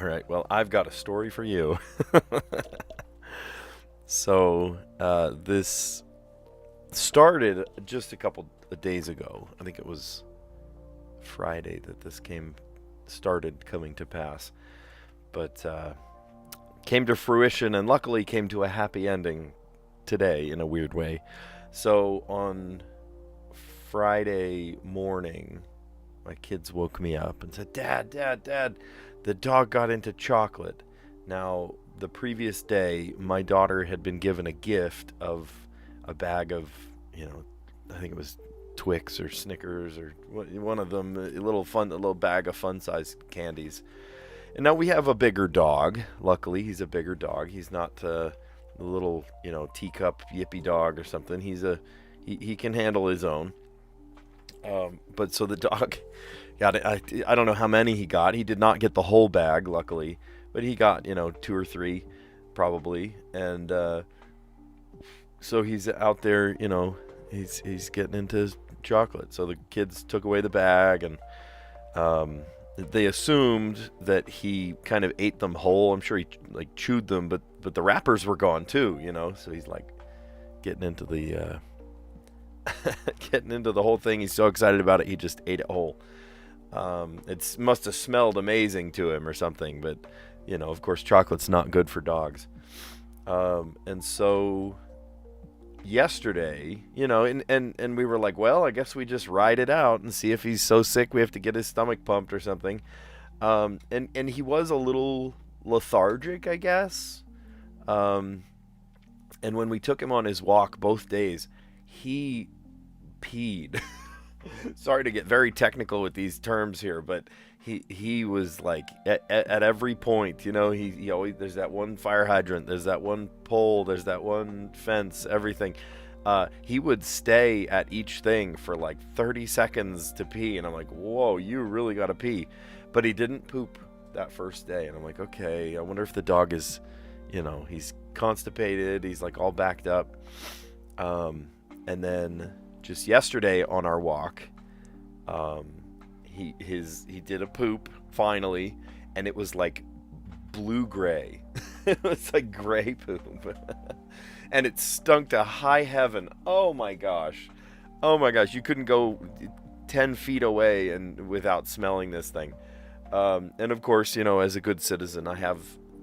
All right. Well, I've got a story for you. So, this started just a couple of days ago. I think it was Friday that this started coming to pass. But came to fruition and luckily came to a happy ending today in a weird way. So, on Friday morning, my kids woke me up and said, "Dad, Dad, Dad, the dog got into chocolate." Now, the previous day, my daughter had been given a gift of a bag of, I think it was Twix or Snickers or one of them, a little bag of fun-sized candies. And now we have a bigger dog. Luckily, he's a bigger dog. He's not a little, teacup yippy dog or something. He can handle his own. But so the dog got it. I don't know how many he got. He did not get the whole bag, luckily, but he got, two or three probably. And so he's out there, he's getting into chocolate. So the kids took away the bag, and they assumed that he kind of ate them whole. I'm sure he like chewed them, but the wrappers were gone too, So he's like getting into the getting into the whole thing. He's so excited about it, he just ate it whole. It must have smelled amazing to him or something, but of course, chocolate's not good for dogs. And so yesterday, and we were like, well, I guess we just ride it out and see if he's so sick we have to get his stomach pumped or something. And he was a little lethargic, I guess. And when we took him on his walk both days, he peed. Sorry to get very technical with these terms here, but he was like at every point, he always, there's that one fire hydrant, there's that one pole, there's that one fence, everything. He would stay at each thing for like 30 seconds to pee, and I'm like, whoa, you really gotta pee. But he didn't poop that first day, and I'm like, okay, I wonder if the dog is, he's constipated, he's like all backed up. And then just yesterday on our walk, he did a poop finally, and it was like blue-gray. It was like gray poop. And it stunk to high heaven. Oh my gosh, you couldn't go 10 feet away and without smelling this thing. And of course, as a good citizen, I have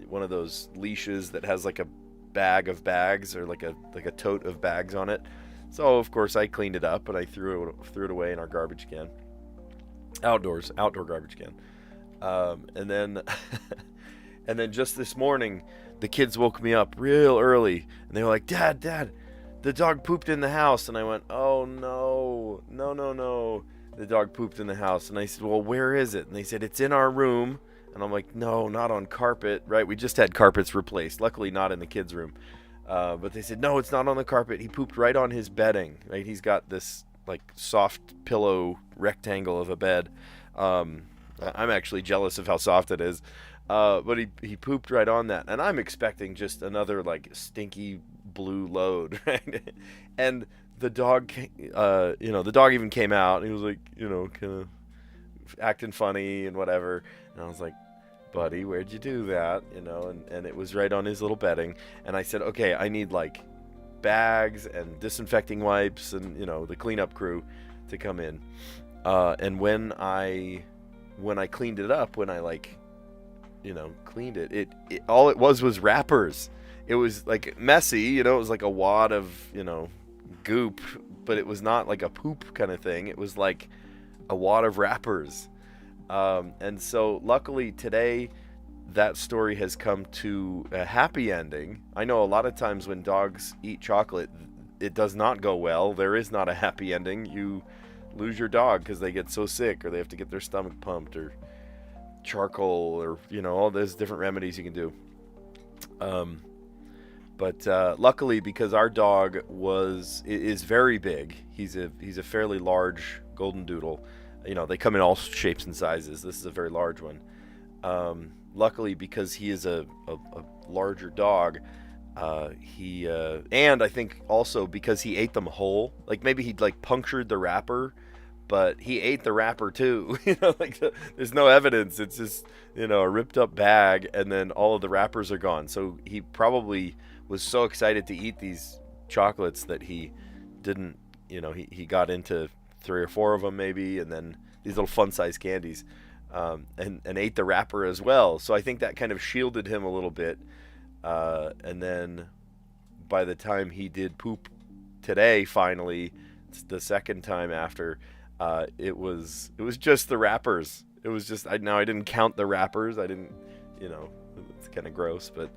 one of those leashes that has like a bag of bags, or like a tote of bags on it. So of course I cleaned it up, and I threw it away in our garbage can. Outdoor garbage can. And then and then just this morning, the kids woke me up real early, and they were like, "Dad, Dad, the dog pooped in the house." And I went, "Oh no, no. The dog pooped in the house." And I said, "Well, where is it?" And they said, "It's in our room." And I'm like, "No, not on carpet, right? We just had carpets replaced. Luckily not in the kids' room." But they said, "No, it's not on the carpet. He pooped right on his bedding." Right? He's got this like soft pillow rectangle of a bed. I'm actually jealous of how soft it is. But he pooped right on that, and I'm expecting just another like stinky blue load, right? And the dog, the dog even came out, and he was like, kind of acting funny and whatever. And I was like, "Buddy, where'd you do that?" And it was right on his little bedding. And I said, "Okay, I need like bags and disinfecting wipes and the cleanup crew to come in." And when I cleaned it up, when I cleaned it, all it was wrappers. It was like messy, it was like a wad of goop, but it was not like a poop kind of thing. It was like a wad of wrappers. And so luckily today, that story has come to a happy ending. I know a lot of times when dogs eat chocolate, it does not go well. There is not a happy ending. You lose your dog because they get so sick, or they have to get their stomach pumped, or charcoal, or all those different remedies you can do. But luckily, because our dog is very big, he's a fairly large golden doodle. They come in all shapes and sizes. This is a very large one. Luckily, because he is a larger dog, and I think also because he ate them whole. Like maybe he'd like punctured the wrapper, but he ate the wrapper too. Like there's no evidence. It's just, a ripped up bag, and then all of the wrappers are gone. So he probably was so excited to eat these chocolates that he didn't, he got into 3 or 4 of them maybe, and then these little fun-sized candies, and ate the wrapper as well. So I think that kind of shielded him a little bit. And then by the time he did poop today, finally, the second time after, it was just the wrappers. It was just, I didn't count the wrappers. I didn't, it's kind of gross, but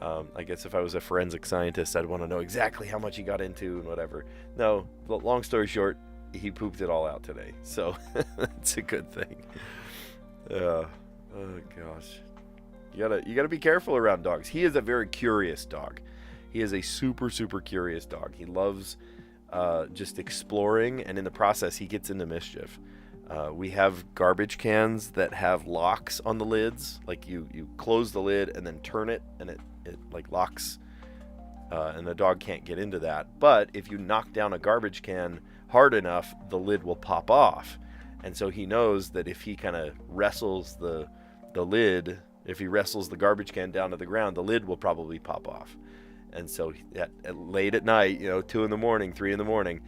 I guess if I was a forensic scientist, I'd want to know exactly how much he got into and whatever. No, long story short, he pooped it all out today, so it's a good thing. Oh gosh, you gotta be careful around dogs. He is a very curious dog. He is a super curious dog. He loves just exploring, and in the process, he gets into mischief. We have garbage cans that have locks on the lids. Like you close the lid and then turn it, and it like locks, and the dog can't get into that. But if you knock down a garbage can hard enough, the lid will pop off. And so he knows that if he kind of wrestles the lid, if he wrestles the garbage can down to the ground, the lid will probably pop off. And so late at night, 2 in the morning, 3 in the morning,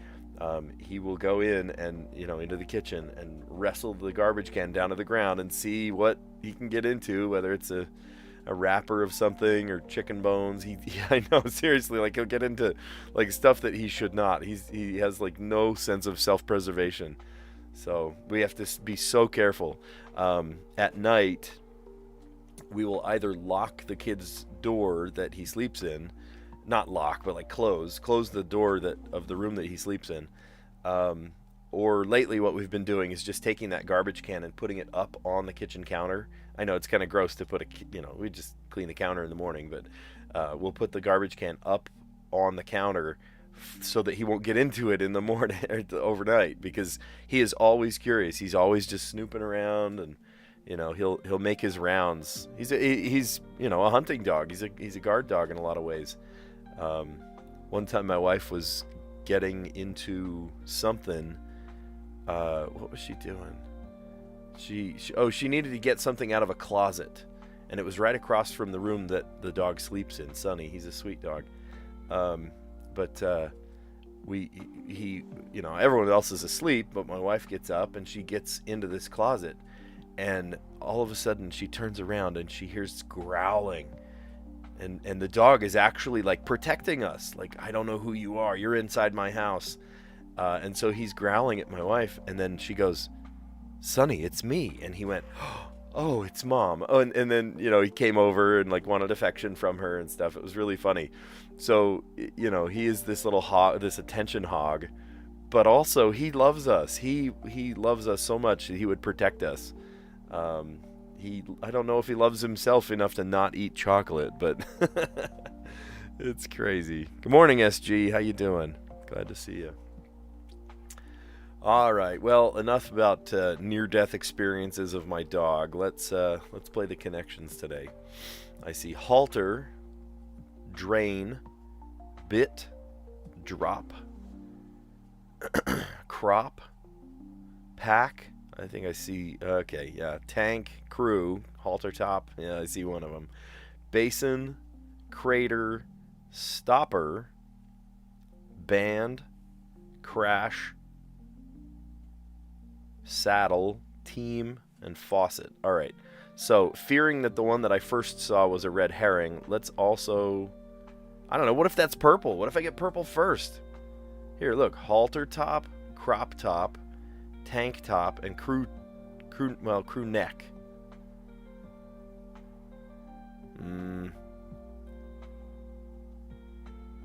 he will go in and, into the kitchen and wrestle the garbage can down to the ground and see what he can get into, whether it's a wrapper of something or chicken bones. I know, seriously, like he'll get into like stuff that he should not. He has like no sense of self-preservation. So we have to be so careful. At night, we will either lock the kid's door that he sleeps in, not lock, but like close the door of the room that he sleeps in. Or lately what we've been doing is just taking that garbage can and putting it up on the kitchen counter. I know it's kind of gross to put we just clean the counter in the morning, but we'll put the garbage can up on the counter so that he won't get into it in the morning or overnight, because he is always curious. He's always just snooping around, and he'll make his rounds. He's a hunting dog. He's a guard dog in a lot of ways. One time my wife was getting into something. What was she doing? She needed to get something out of a closet, and it was right across from the room that the dog sleeps in. Sonny, he's a sweet dog. But everyone else is asleep, but my wife gets up and she gets into this closet, and all of a sudden she turns around and she hears growling, and the dog is actually like protecting us, like, I don't know who you are, you're inside my house. And so he's growling at my wife, and then she goes, "Sonny, it's me." And he went, "Oh, it's Mom." Oh, and then he came over and like wanted affection from her and stuff. It was really funny. So he is this little hog, this attention hog, but also he loves us. He loves us so much that he would protect us. I don't know if he loves himself enough to not eat chocolate, but it's crazy. Good morning, SG. How you doing? Glad to see you. All right. Well, enough about near-death experiences of my dog. Let's play the connections today. I see halter, drain, bit, drop, crop, pack. I think I see. Okay, yeah. Tank, crew, halter top. Yeah, I see one of them. Basin, crater, stopper, band, crash, saddle, team, and faucet. All right. So, fearing that the one that I first saw was a red herring, let's also... I don't know. What if that's purple? What if I get purple first? Here, look. Halter top, crop top, tank top, and crew neck.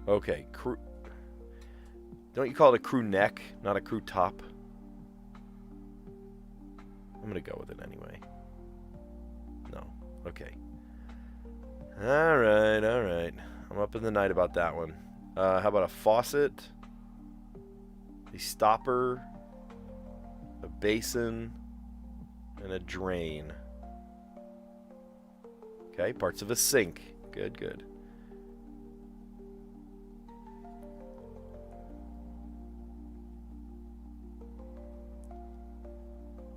Okay. Crew... Don't you call it a crew neck, not a crew top? I'm going to go with it anyway. No. Okay. All right. I'm up in the night about that one. How about a faucet? A stopper? A basin? And a drain. Okay, parts of a sink. Good.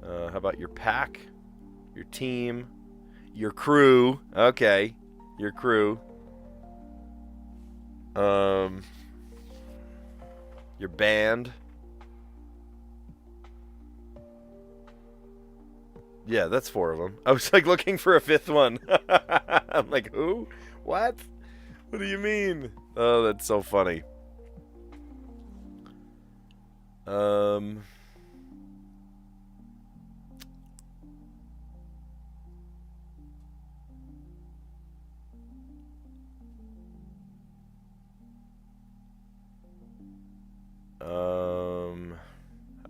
How about your pack, your team, your crew? Okay, your crew. Your band. Yeah, that's 4 of them. I was like looking for a 5th one. I'm like, who? What? What do you mean? Oh, that's so funny.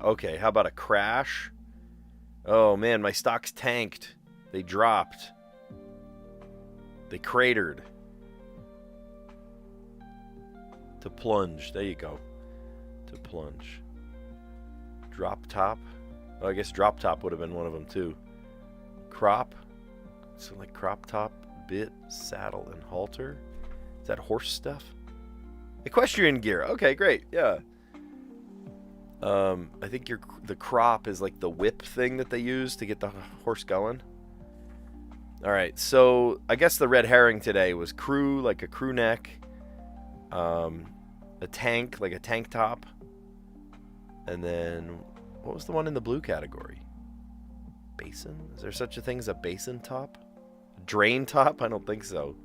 Okay, how about a crash? Oh man, my stocks tanked. They dropped. They cratered. To plunge. There you go. To plunge. Drop top. Oh, I guess drop top would have been one of them too. Crop. So like crop top, bit, saddle, and halter. Is that horse stuff? Equestrian gear. Okay, great. Yeah. I think the crop is like the whip thing that they use to get the horse going. All right, so I guess the red herring today was crew, like a crew neck, a tank, like a tank top, and then what was the one in the blue category? Basin? Is there such a thing as a basin top? Drain top? I don't think so.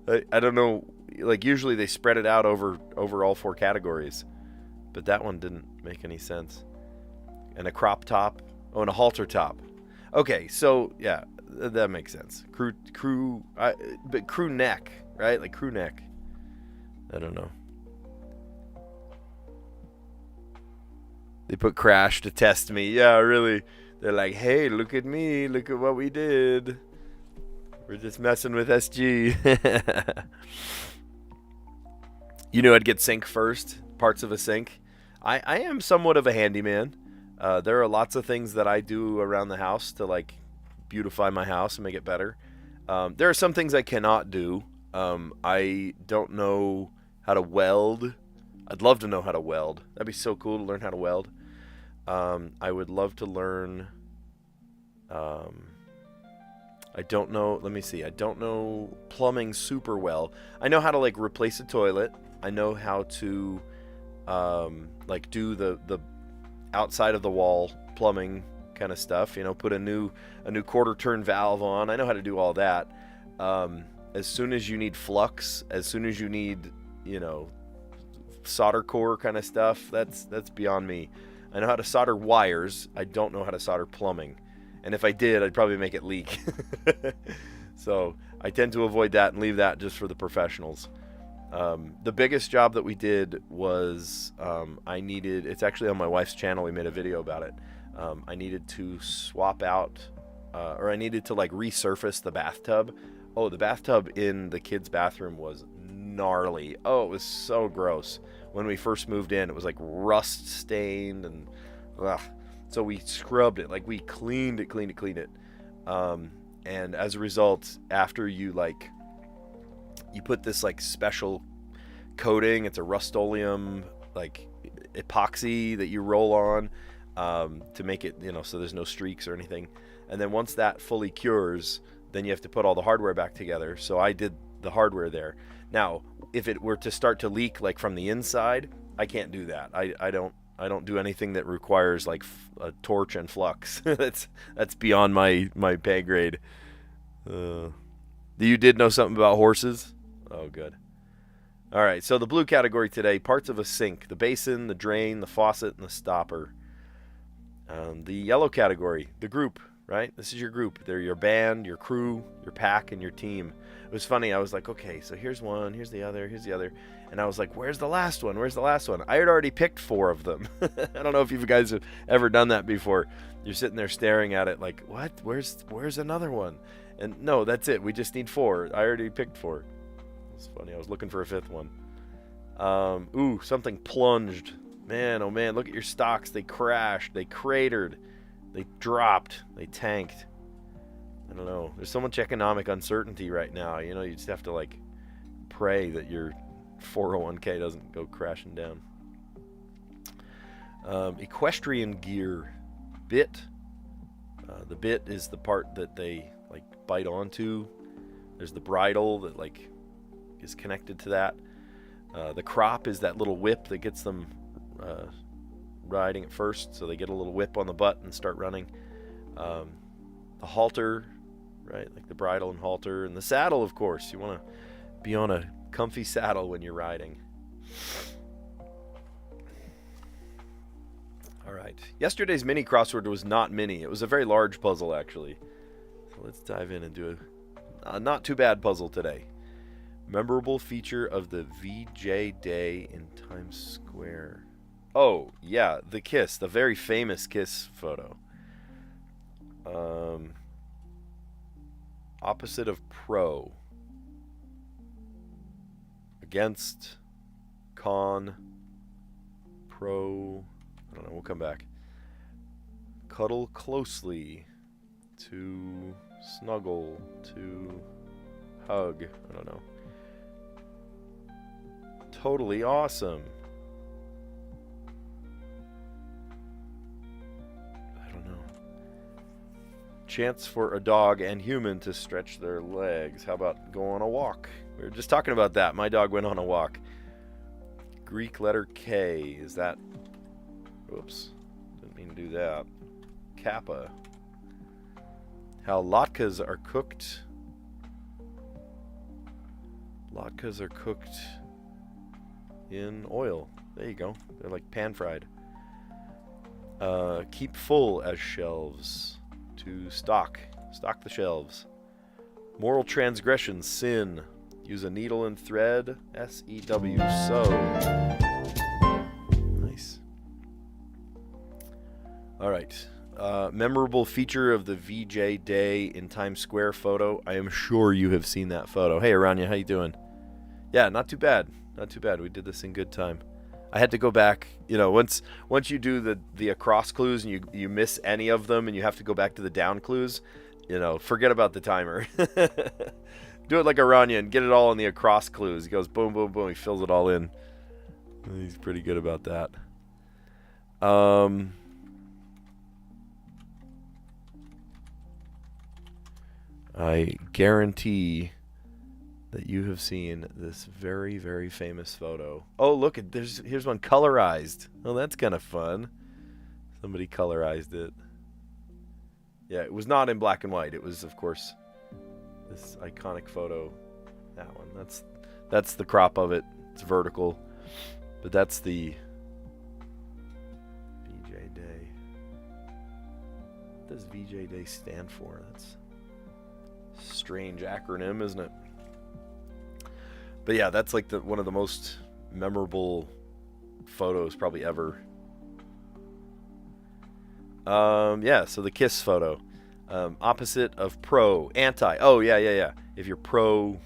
I don't know. Like usually they spread it out over all 4 categories. But that one didn't make any sense. And a crop top. Oh, and a halter top. Okay, so yeah, that makes sense. But crew neck, right? Like crew neck. I don't know. They put crash to test me. Yeah, really. They're like, hey, look at me. Look at what we did. We're just messing with SG. You knew I'd get sink first. Parts of a sink. I am somewhat of a handyman. There are lots of things that I do around the house to like beautify my house and make it better. There are some things I cannot do. I don't know how to weld. I'd love to know how to weld. That'd be so cool to learn how to weld. I would love to learn. I don't know. Let me see. I don't know plumbing super well. I know how to like replace a toilet. I know how to like do the outside of the wall plumbing kind of stuff. You know, put a new quarter turn valve on. I know how to do all that. As soon as you need flux, as soon as you need, you know, solder core kind of stuff, that's beyond me. I know how to solder wires. I don't know how to solder plumbing. And if I did, I'd probably make it leak. So I tend to avoid that and leave that just for the professionals. The biggest job that we did was it's actually on my wife's channel. We made a video about it. I needed to swap out, or I needed to like resurface the bathtub. Oh, the bathtub in the kids' bathroom was gnarly. Oh, it was so gross. When we first moved in, it was like rust stained and ugh. So we scrubbed it, like we cleaned it. And as a result, after you put this like special coating, it's a Rust-Oleum like epoxy that you roll on to make it, you know, so there's no streaks or anything. And then once that fully cures, then you have to put all the hardware back together. So I did the hardware there. Now, if it were to start to leak like from the inside, I can't do that. I don't do anything that requires like a torch and flux. that's beyond my pay grade. You did know something about horses? Oh, good. All right, so the blue category today, parts of a sink: the basin, the drain, the faucet, and the stopper. The yellow category, the group, right? This is your group. They're your band, your crew, your pack, and your team. It was funny. I was like, okay, so here's one, here's the other, here's the other. And I was like, where's the last one? Where's the last one? I had already picked 4 of them. I don't know if you guys have ever done that before. You're sitting there staring at it like, what? Where's another one? And no, that's it. We just need 4. I already picked 4. It's funny. I was looking for a 5th one. Ooh, something plunged. Man, oh man, look at your stocks. They crashed. They cratered. They dropped. They tanked. I don't know. There's so much economic uncertainty right now. You know, you just have to like pray that your 401k doesn't go crashing down. Equestrian gear: bit, The bit is the part that they like bite onto. There's the bridle that like is connected to that. The crop is that little whip that gets them riding at first, so they get a little whip on the butt and start running. The halter, right, like the bridle and halter, and the saddle, of course. You want to be on a comfy saddle when you're riding. All right. Yesterday's mini crossword was not mini. It was a very large puzzle, actually. So let's dive in and do a not too bad puzzle today. Memorable feature of the VJ Day in Times Square. Oh, yeah, the kiss. The very famous kiss photo. Opposite of pro. Against. Con. Pro. I don't know, we'll come back. Cuddle closely. To snuggle. To hug. I don't know. Totally awesome. I don't know. Chance for a dog and human to stretch their legs. How about go on a walk? We were just talking about that. My dog went on a walk. Greek letter K. Is that... Oops. Didn't mean to do that. Kappa. How latkes are cooked. Latkes are cooked in oil. There you go. They're like pan-fried. Keep full as shelves. To stock. Stock the shelves. Moral transgression. Sin. Use a needle and thread. S-E-W. Sew. Nice. Alright. Memorable feature of the VJ Day in Times Square photo. I am sure you have seen that photo. Hey, Aranya, how you doing? Yeah, not too bad. Not too bad. We did this in good time. I had to go back, you know, once you do the across clues and you miss any of them and you have to go back to the down clues, you know, forget about the timer. Do it like Aranya and get it all in the across clues. He goes boom, boom, boom. He fills it all in. He's pretty good about that. I guarantee that you have seen this very, very famous photo. Oh, look, here's one colorized. Oh, that's kind of fun. Somebody colorized it. Yeah, it was not in black and white. It was, of course, this iconic photo. That one. That's the crop of it. It's vertical. But that's the VJ Day. What does VJ Day stand for? That's a strange acronym, isn't it? But yeah, that's like one of the most memorable photos probably ever. Yeah, so the kiss photo. Opposite of pro, anti. Oh, yeah. If you're pro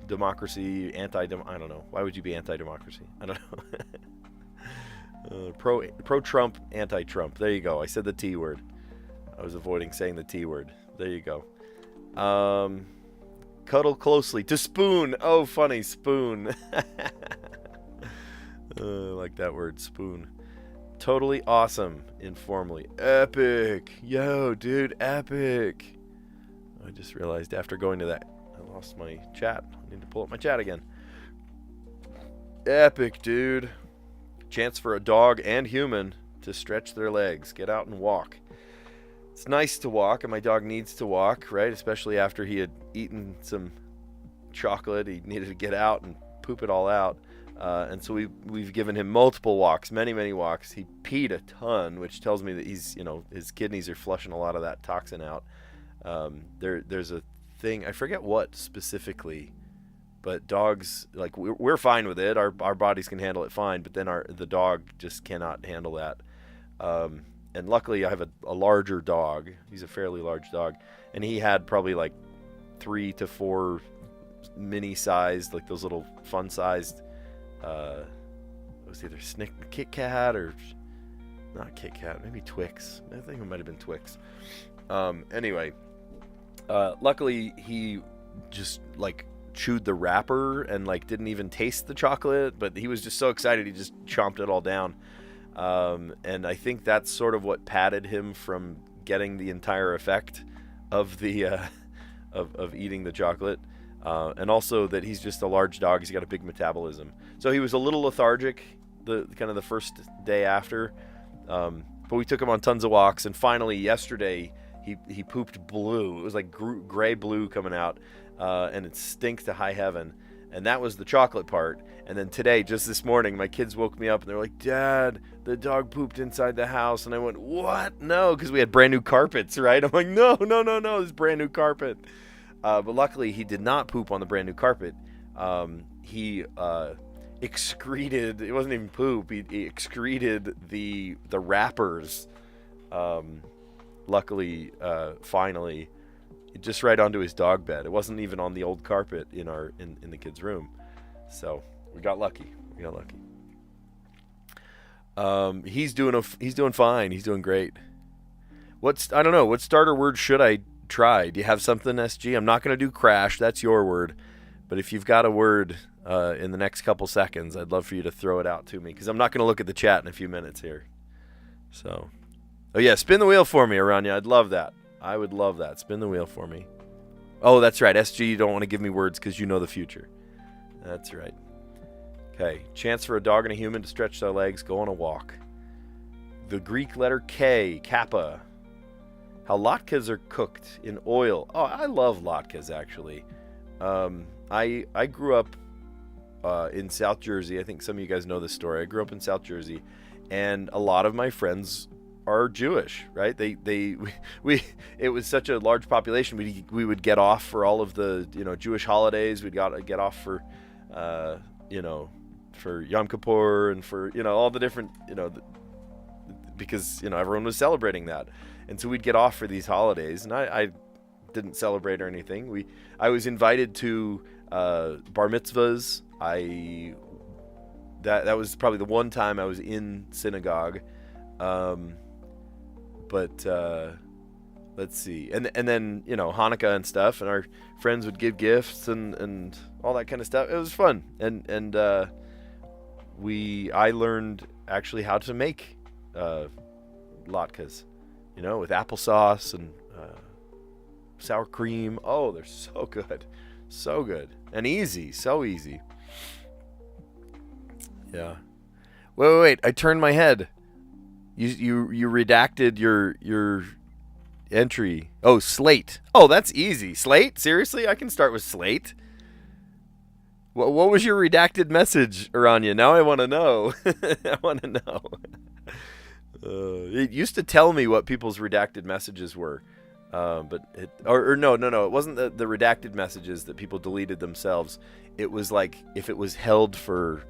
democracy, I don't know. Why would you be anti-democracy? I don't know. Pro Trump, anti-Trump. There you go. I said the T word. I was avoiding saying the T word. There you go. Cuddle closely. To spoon. Oh, funny. Spoon. I like that word, spoon. Totally awesome. Informally. Epic. Yo, dude. Epic. I just realized after going to that, I lost my chat. I need to pull up my chat again. Epic, dude. Chance for a dog and human to stretch their legs. Get out and walk. It's nice to walk, and my dog needs to walk, right? Especially after he had eaten some chocolate. He needed to get out and poop it all out. And so we've given him multiple walks, many walks. He peed a ton, which tells me that he's, you know, his kidneys are flushing a lot of that toxin out. There's a thing, I forget what specifically, but dogs, like, we're fine with it. Our bodies can handle it fine, but then the dog just cannot handle that. And luckily I have a larger dog. He's a fairly large dog, and he had probably like 3 to 4 mini-sized, like those little fun-sized. It was either Kit Kat or not Kit Kat, maybe Twix. I think it might have been Twix. Anyway, luckily he just like chewed the wrapper and like didn't even taste the chocolate, but he was just so excited he just chomped it all down. And I think that's sort of what padded him from getting the entire effect of the of eating the chocolate. And also that he's just a large dog. He's got a big metabolism. So he was a little lethargic the first day after. But we took him on tons of walks, and finally yesterday he pooped blue. It was like gray blue coming out, and it stinks to high heaven. And that was the chocolate part. And then today, just this morning, my kids woke me up and they're like, "Dad, the dog pooped inside the house." And I went, "What? No," because we had brand new carpets, right? I'm like, no, this brand new carpet. But luckily, he did not poop on the brand new carpet. He excreted. It wasn't even poop. He excreted the wrappers. Luckily, finally, just right onto his dog bed. It wasn't even on the old carpet in the kids' room. So we got lucky. He's doing fine. He's doing great. I don't know. What starter word should I try? Do you have something, SG? I'm not going to do crash. That's your word. But if you've got a word in the next couple seconds, I'd love for you to throw it out to me, because I'm not going to look at the chat in a few minutes here. So, oh yeah, spin the wheel for me, Aranya. I'd love that. I would love that. Spin the wheel for me. Oh, that's right. SG, you don't want to give me words because you know the future. That's right. Okay. Chance for a dog and a human to stretch their legs, go on a walk. The Greek letter K, kappa. How latkes are cooked in oil. Oh, I love latkes, actually. I grew up in South Jersey. I think some of you guys know this story. I grew up in South Jersey, and a lot of my friends are Jewish, right? It was such a large population. We would get off for all of the Jewish holidays. We'd get off for for Yom Kippur and for all the different because everyone was celebrating that, and so we'd get off for these holidays. And I didn't celebrate or anything. I was invited to bar mitzvahs. That was probably the one time I was in synagogue. But let's see, and then Hanukkah and stuff, and our friends would give gifts and all that kind of stuff. It was fun, and I learned actually how to make latkes, with applesauce and sour cream. Oh, they're so good, and easy, so easy. Yeah. Wait! I turned my head. You redacted your entry. Oh, slate. Oh, that's easy. Slate? Seriously? I can start with slate. What was your redacted message, Aranya? Now I want to know. I want to know. It used to tell me what people's redacted messages were. No, it wasn't the redacted messages that people deleted themselves. It was like if it was held for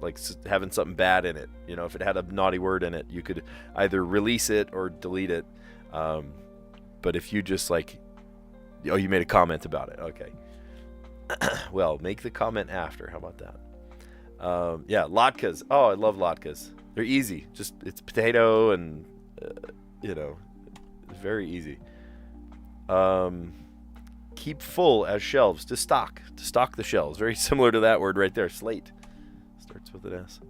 like having something bad in it, if it had a naughty word in it, you could either release it or delete it. But if you just you made a comment about it, okay. Well, make the comment after. How about that? Yeah, latkes. Oh, I love latkes. They're easy. It's potato and it's very easy. Keep full as shelves. To stock the shelves. Very similar to that word right there. Slate starts with an S.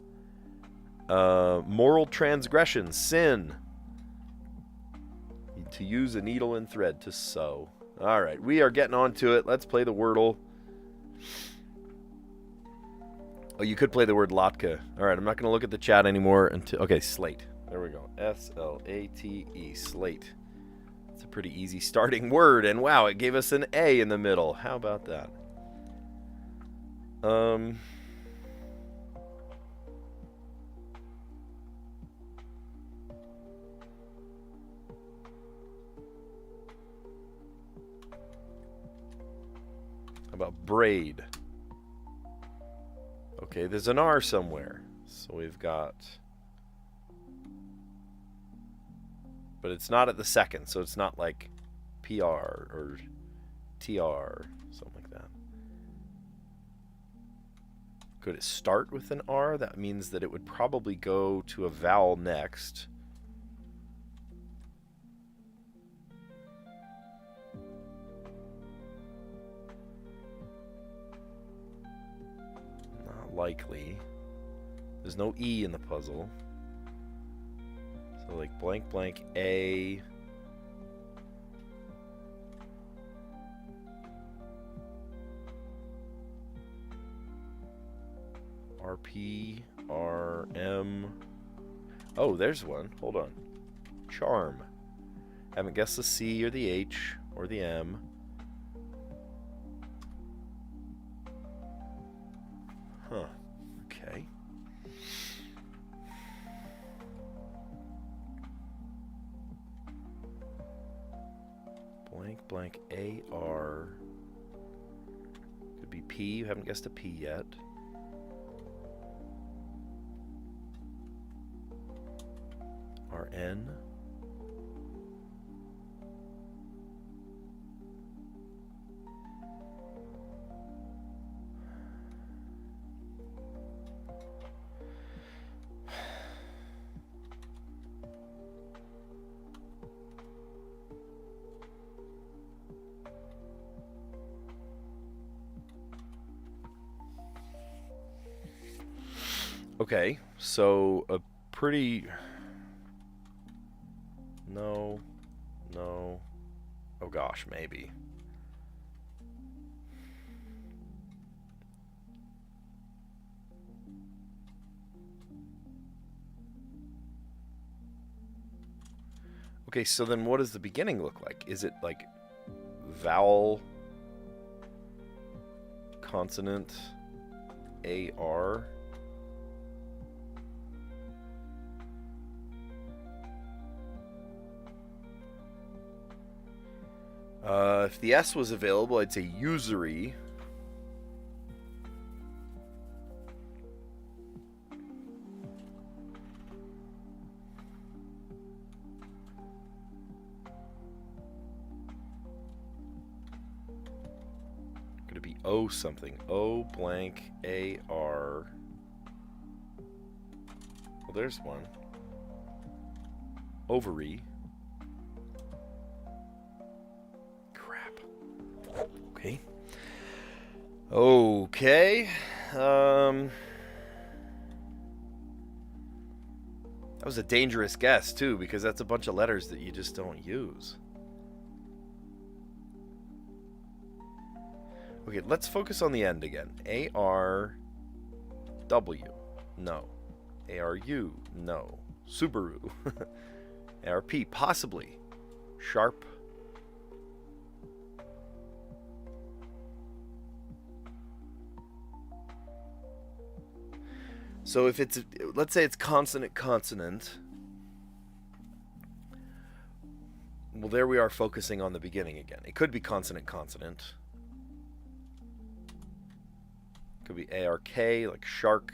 Moral transgression, sin. To use a needle and thread to sew. All right, we are getting on to it. Let's play the Wordle. Oh, you could play the word latke. All right, I'm not going to look at the chat anymore until... Okay, slate. There we go. S-L-A-T-E, slate. It's a pretty easy starting word, and wow, it gave us an A in the middle. How about that? How about braid? Okay, there's an R somewhere. So we've got... But it's not at the second, so it's not like PR or TR, something like that. Could it start with an R? That means that it would probably go to a vowel next. Not likely. There's no E in the puzzle. So like blank blank A. RP, RM. Oh, there's one. Hold on. Charm. Haven't guessed the C or the H or the M. Huh. Okay. Blank blank AR. Could be P. You haven't guessed a P yet. RN. Okay, so a pretty... No. No. Oh gosh, maybe. Okay, so then what does the beginning look like? Is it like vowel, consonant, AR? If the S was available, I'd say usury. Could it be O something? O blank AR. Well, there's one. Ovary. Okay. Okay. That was a dangerous guess, too, because that's a bunch of letters that you just don't use. Okay, let's focus on the end again. A-R-W. No. A-R-U. No. Subaru. A-R-P. Possibly. Sharp. So if it's, let's say it's consonant, consonant. Well, there we are focusing on the beginning again. It could be consonant, consonant. Could be A-R-K, like shark.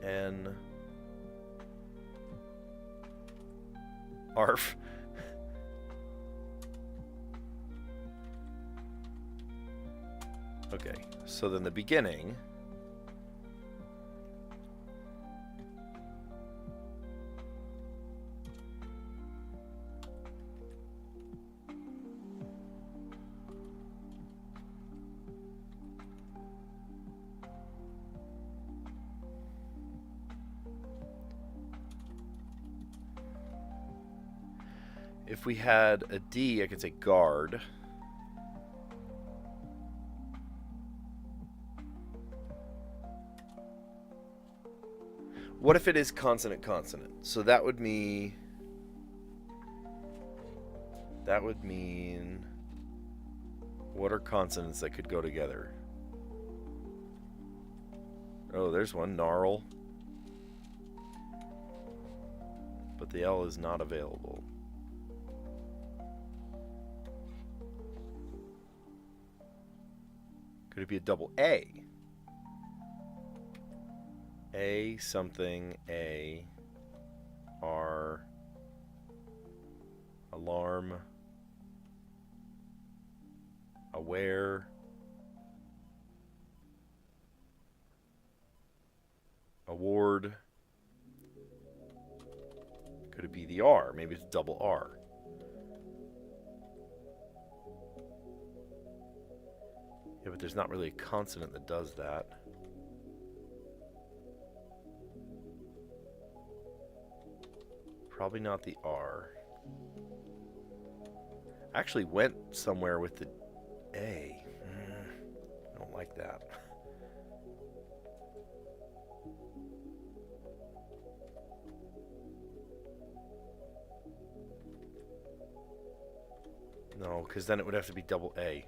N. Arf. Okay, so then the beginning. If we had a D, I could say guard. What if it is consonant, consonant? So that would mean... What are consonants that could go together? Oh, there's one. Gnarl. But the L is not available. Could it be a double A? A something, A, R, alarm, aware, award. Could it be the R? Maybe it's double R. Yeah, but there's not really a consonant that does that. Probably not the R. I actually went somewhere with the A. I don't like that. No, because then it would have to be double A.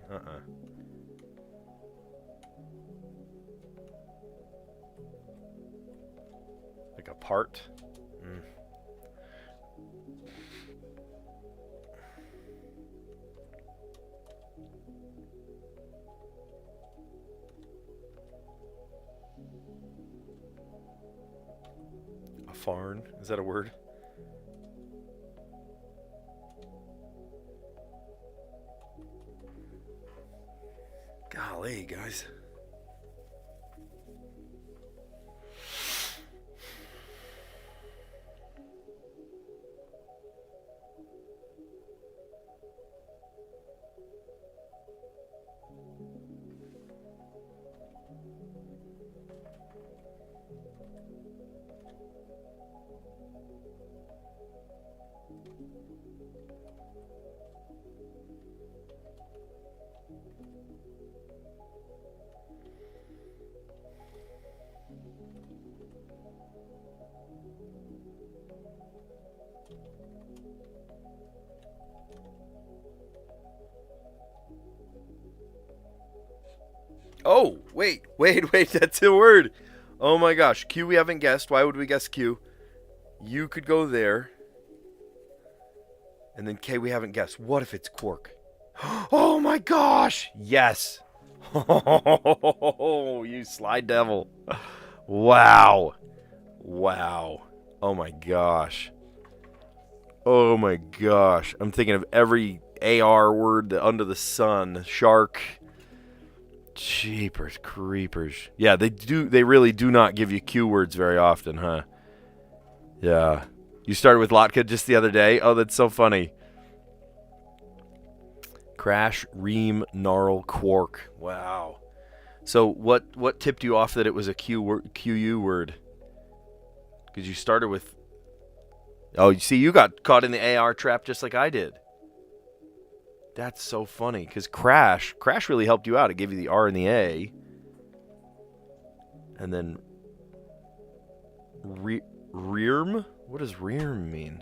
Like a part? A farn? Is that a word? Golly, guys. Oh, wait, that's a word. Oh my gosh, Q we haven't guessed. Why would we guess Q? U could go there. And then K we haven't guessed. What if it's quark? Oh my gosh! Yes! Oh, you sly devil. Wow. Wow. Oh my gosh. Oh my gosh. I'm thinking of every AR word under the sun. Shark. Jeepers creepers. Yeah, they really do not give you Q words very often, huh? Yeah. You started with Lotka just the other day? Oh, that's so funny. Crash, ream, gnarl, quark. Wow. So what tipped you off that it was a QU word? Because you started with... Oh, you see, you got caught in the AR trap just like I did. That's so funny, because Crash really helped you out. It gave you the R and the A. And then... Rearm? What does rearm mean?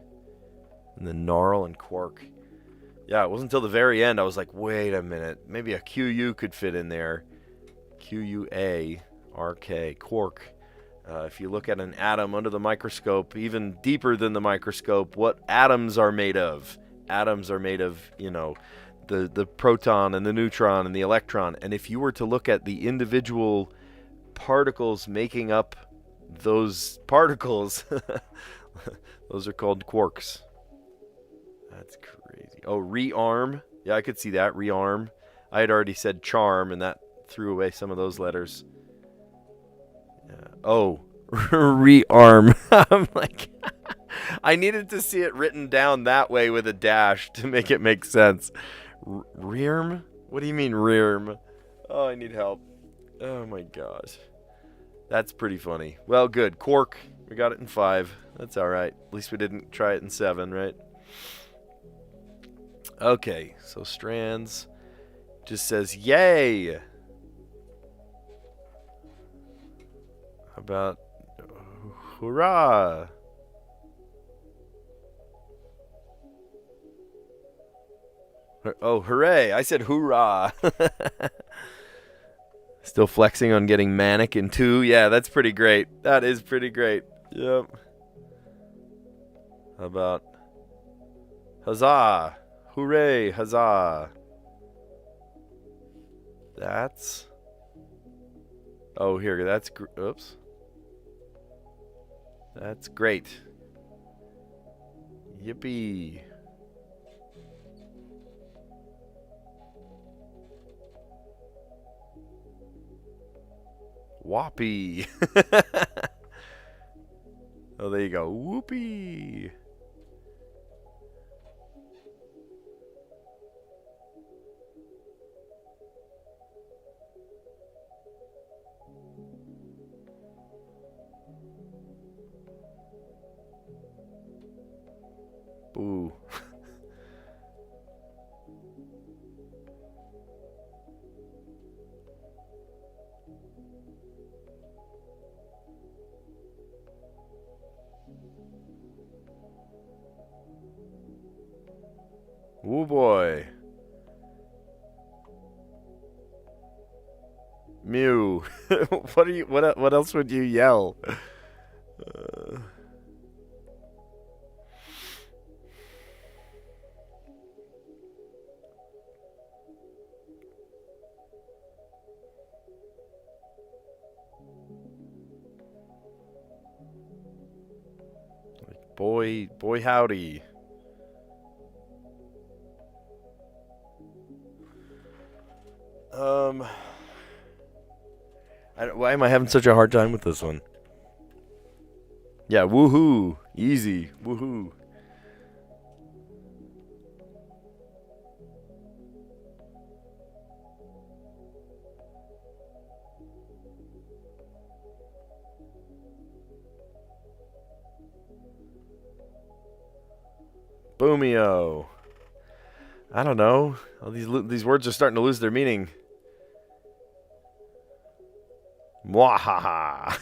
And then gnarl and quark. Yeah, it wasn't until the very end I was like, wait a minute. Maybe a QU could fit in there. QUA, RK, quark. If you look at an atom under the microscope, even deeper than the microscope, what atoms are made of? Atoms are made of, you know, the proton and the neutron and the electron. And if you were to look at the individual particles making up those particles, those are called quarks. That's crazy. Oh, rearm. Yeah, I could see that. Rearm. I had already said charm, and that threw away some of those letters. Yeah. Oh, rearm. I'm like, I needed to see it written down that way with a dash to make it make sense. Rearm? What do you mean rearm? Oh, I need help. Oh my gosh. That's pretty funny. Well, good. Quark. We got it in 5. That's all right. At least we didn't try it in 7, right? Okay, so Strands just says, yay! How about hurrah? Oh, hooray! I said hoorah. Still flexing on getting manic in 2. Yeah, that's pretty great. That is pretty great. Yep. How about huzzah? Hooray, huzzah. That's... Oh, here, that's... Oops. That's great. Yippee. Whoppee. Oh, there you go. Whoopee. Boo. Woo boy. Mew. What are you? What else would you yell? Boy, howdy. Why am I having such a hard time with this one? Yeah, woohoo. Easy. Woohoo. Boomio. I don't know. All these words are starting to lose their meaning. Mwahaha.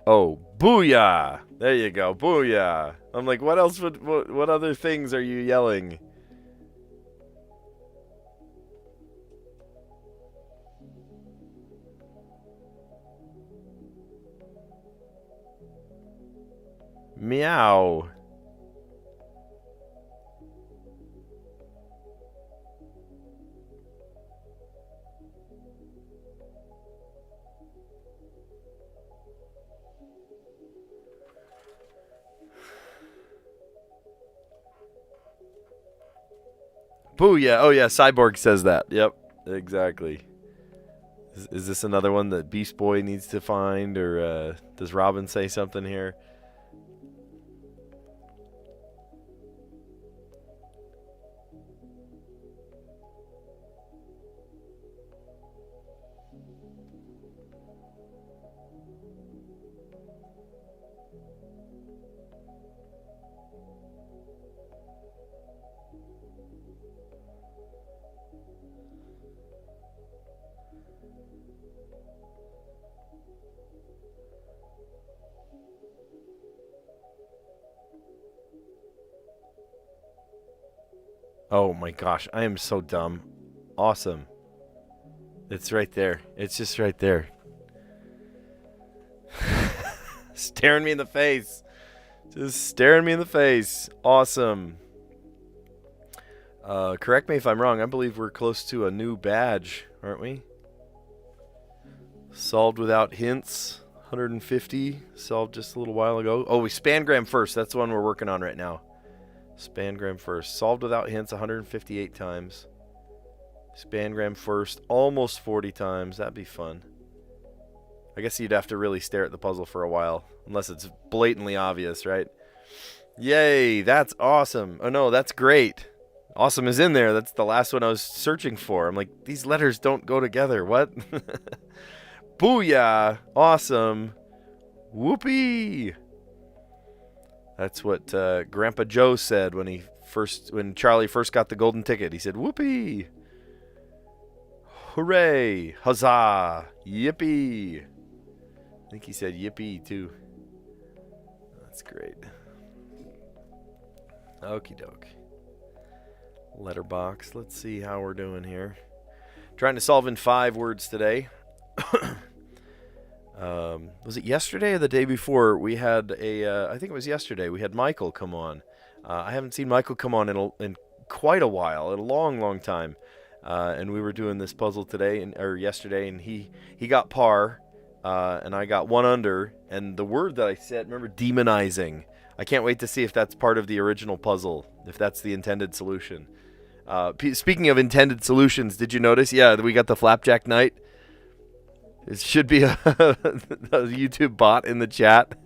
Oh, booyah! There you go, booyah! I'm like, what else what other things are you yelling? Meow. Booyah. Oh yeah, Cyborg says that. Yep, exactly. Is this another one that Beast Boy needs to find, or does Robin say something here? Oh my gosh, I am so dumb. Awesome. It's right there. It's just right there. Staring me in the face. Just staring me in the face. Awesome. Correct me if I'm wrong. I believe we're close to a new badge, aren't we? Solved without hints. 150. Solved just a little while ago. Oh, we Spangram first. That's the one we're working on right now. Spangram first. Solved without hints 158 times. Spangram first almost 40 times. That'd be fun. I guess you'd have to really stare at the puzzle for a while. Unless it's blatantly obvious, right? Yay, that's awesome. Oh no, that's great. Awesome is in there. That's the last one I was searching for. I'm like, these letters don't go together. What? Booyah. Awesome. Whoopee. That's what Grandpa Joe said when Charlie first got the golden ticket. He said, "Whoopee! Hooray! Huzzah! Yippee!" I think he said yippee too. That's great. Okie doke. Letterbox. Let's see how we're doing here. Trying to solve in 5 words today. Was it yesterday or the day before? We had I think it was yesterday. We had Michael come on. I haven't seen Michael come on in quite a while, in a long time. And we were doing this puzzle yesterday, and he got par, and I got 1 under. And the word that I said, remember, demonizing. I can't wait to see if that's part of the original puzzle, if that's the intended solution. Speaking of intended solutions, did you notice? Yeah, we got the Flapjack Knight. It should be a YouTube bot in the chat.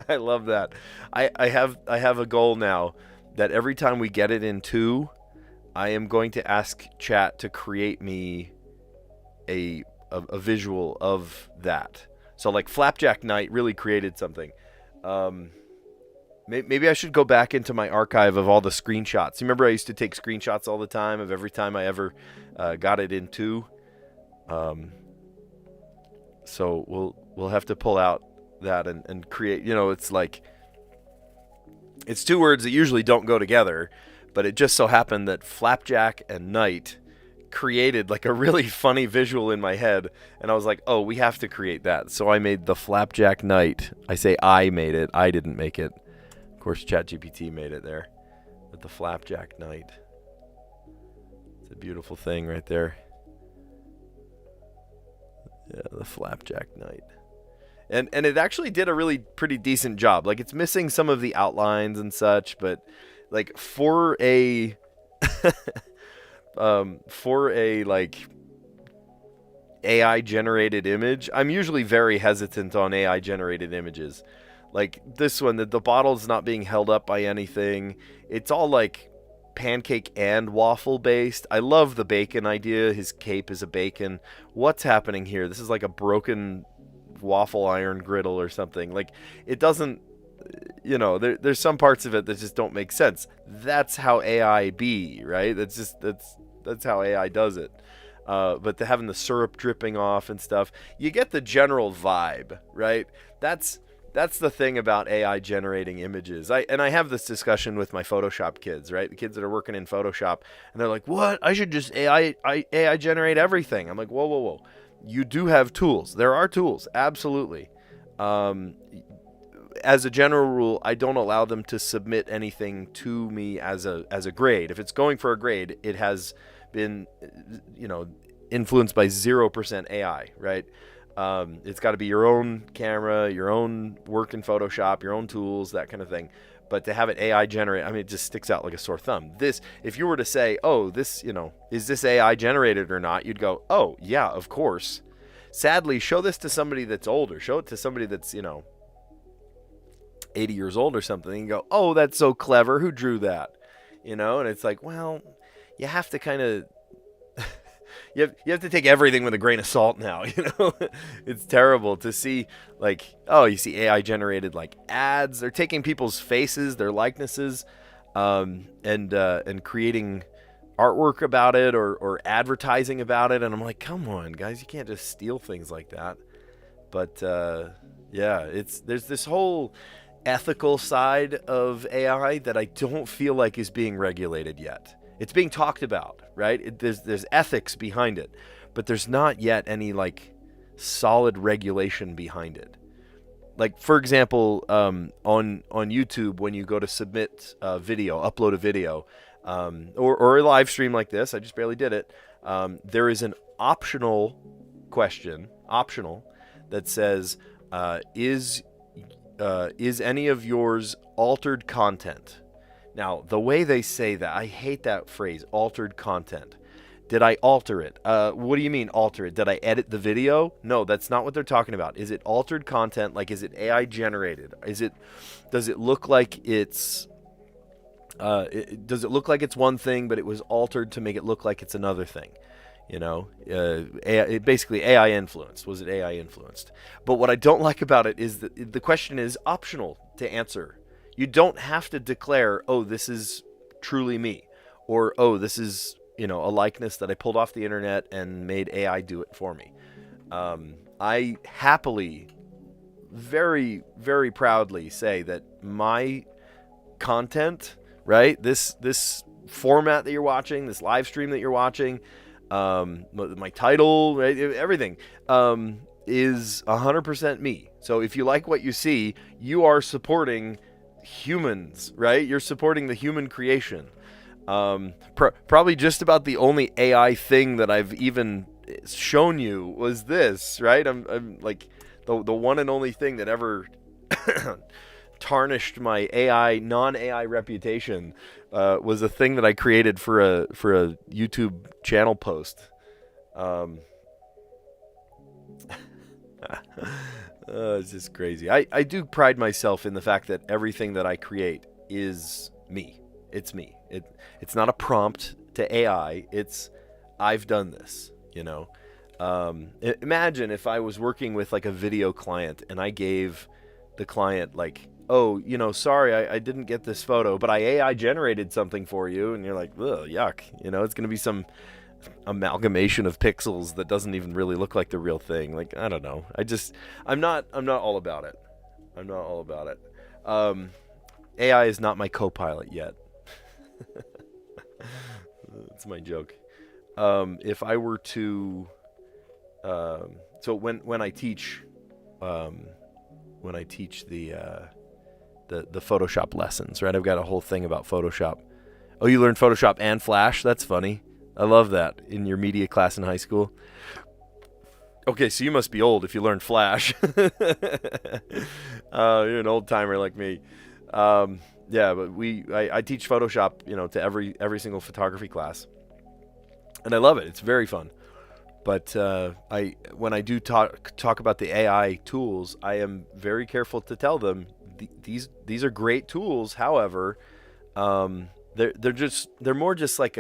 I love that. I have a goal now that every time we get it in 2, I am going to ask chat to create me a a visual of that. So like Flapjack Knight really created something. Maybe I should go back into my archive of all the screenshots. You remember I used to take screenshots all the time of every time I ever got it in 2. So we'll have to pull out that and create. You know, it's like it's 2 words that usually don't go together, but it just so happened that Flapjack and Knight created like a really funny visual in my head, and I was like, oh, we have to create that. So I made the Flapjack Knight. I say I made it. I didn't make it. Of course, ChatGPT made it there. But the Flapjack Knight. It's a beautiful thing right there. Yeah, the Flapjack Knight. And it actually did a really pretty decent job. Like, it's missing some of the outlines and such, but like for a like AI generated image, I'm usually very hesitant on AI generated images. Like this one, the bottle's not being held up by anything. It's all like pancake and waffle based. I love the bacon idea. His cape is a bacon. What's happening here? This is like a broken waffle iron griddle or something. Like, it doesn't, you know, there's some parts of it that just don't make sense. That's how AI be, right? That's how AI does it. But having the syrup dripping off and stuff, you get the general vibe, right? That's the thing about AI generating images. I have this discussion with my Photoshop kids, right? The kids that are working in Photoshop, and they're like, "What? I should just AI generate everything." I'm like, "Whoa. You do have tools. There are tools, absolutely. As a general rule, I don't allow them to submit anything to me as a grade. If it's going for a grade, it has been, you know, influenced by 0% AI, right? It's got to be your own camera, your own work in Photoshop, your own tools, that kind of thing. But to have it AI generate, I mean, it just sticks out like a sore thumb. This, if you were to say, oh, this, you know, is this AI generated or not? You'd go, oh, yeah, of course. Sadly, show this to somebody that's older. Show it to somebody that's, you know, 80 years old or something, and go, oh, that's so clever. Who drew that? You know, and it's like, well, you have to kind of, you have to take everything with a grain of salt now, you know. It's terrible to see, like, oh, you see AI generated like ads. They're taking people's faces, their likenesses, and creating artwork about it or advertising about it. And I'm like, come on, guys, you can't just steal things like that. But yeah, there's this whole ethical side of AI that I don't feel like is being regulated yet. It's being talked about, right? There's ethics behind it, but there's not yet any like solid regulation behind it. Like, for example, on YouTube, when you go to submit a video, upload a video, or a live stream like this, I just barely did it. There is an optional question, that says, is any of yours altered content? Now, the way they say that, I hate that phrase, altered content. Did I alter it? What do you mean alter it? Did I edit the video? No, that's not what they're talking about. Is it altered content? Like, is it AI generated? Does it look like it's does it look like it's one thing, but it was altered to make it look like it's another thing? You know, basically AI influenced. Was it AI influenced? But what I don't like about it is that the question is optional to answer. You don't have to declare, oh, this is truly me, or, oh, this is, you know, a likeness that I pulled off the internet and made AI do it for me. I happily, very, very proudly say that my content, right, this format that you're watching, this live stream that you're watching, my title, right, everything, is 100% me. So if you like what you see, you are supporting humans, right? You're supporting the human creation. Probably just about the only AI thing that I've even shown you was this, right? I'm like the one and only thing that ever tarnished my non-AI reputation was a thing that I created for a YouTube channel post. It's just crazy. I do pride myself in the fact that everything that I create is me. It's me. It's not a prompt to AI. It's I've done this, you know. Imagine if I was working with like a video client and I gave the client like, oh, sorry, I didn't get this photo, but I AI generated something for you, and you're like, ugh, yuck. It's gonna be some amalgamation of pixels that doesn't even really look like the real thing. Like, I don't know. I'm not all about it. I'm not all about it. AI is not my co-pilot yet. That's my joke. If I were to, so when I teach, the Photoshop lessons, right? I've got a whole thing about Photoshop. Oh, you learned Photoshop and Flash? That's funny. I love that in your media class in high school. Okay, so you must be old if you learned Flash. You're an old timer like me. Yeah, but I teach Photoshop, to every single photography class, and I love it. It's very fun. But when I do talk about the AI tools, I am very careful to tell them these are great tools. However, they're more just like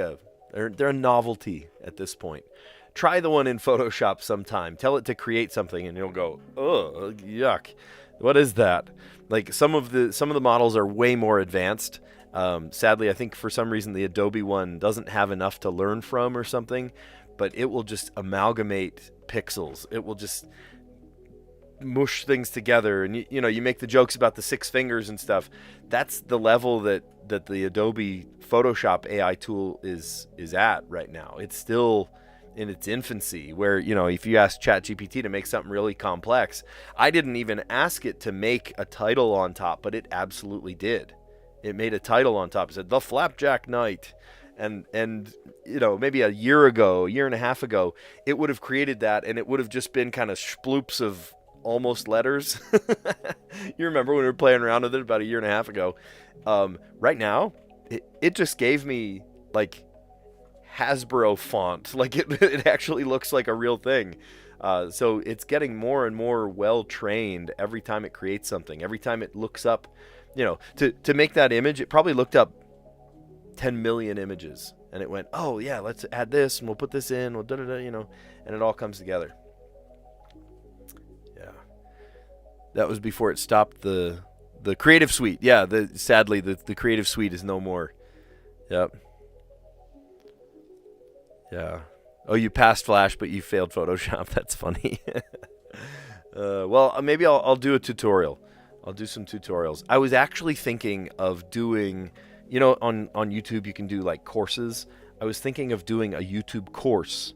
they're a novelty at this point. Try the one in Photoshop sometime. Tell it to create something, and you'll go, oh, yuck. What is that? Like some of the models are way more advanced. Sadly, I think for some reason the Adobe one doesn't have enough to learn from or something, but it will just amalgamate pixels. It will just mush things together, and you make the jokes about the 6 fingers and stuff. That's the level that the Adobe Photoshop AI tool is at right now. It's still in its infancy, where if you ask ChatGPT to make something really complex, I didn't even ask it to make a title on top, but it absolutely did. It made a title on top. It said The Flapjack Knight. And maybe a year and a half ago, it would have created that, and it would have just been kind of sploops of almost letters. You remember when we were playing around with it about a year and a half ago? Right now, it just gave me like Hasbro font. Like it actually looks like a real thing. So it's getting more and more well trained every time it creates something. Every time it looks up, to make that image, it probably looked up 10 million images, and it went, oh yeah, let's add this, and we'll put this in, we'll and it all comes together. Yeah, that was before it stopped the Creative Suite. Yeah, sadly the Creative Suite is no more. Yep. Yeah. Oh, you passed Flash, but you failed Photoshop. That's funny. Well, maybe I'll do a tutorial. I'll do some tutorials. I was actually thinking of doing, on YouTube you can do like courses. I was thinking of doing a YouTube course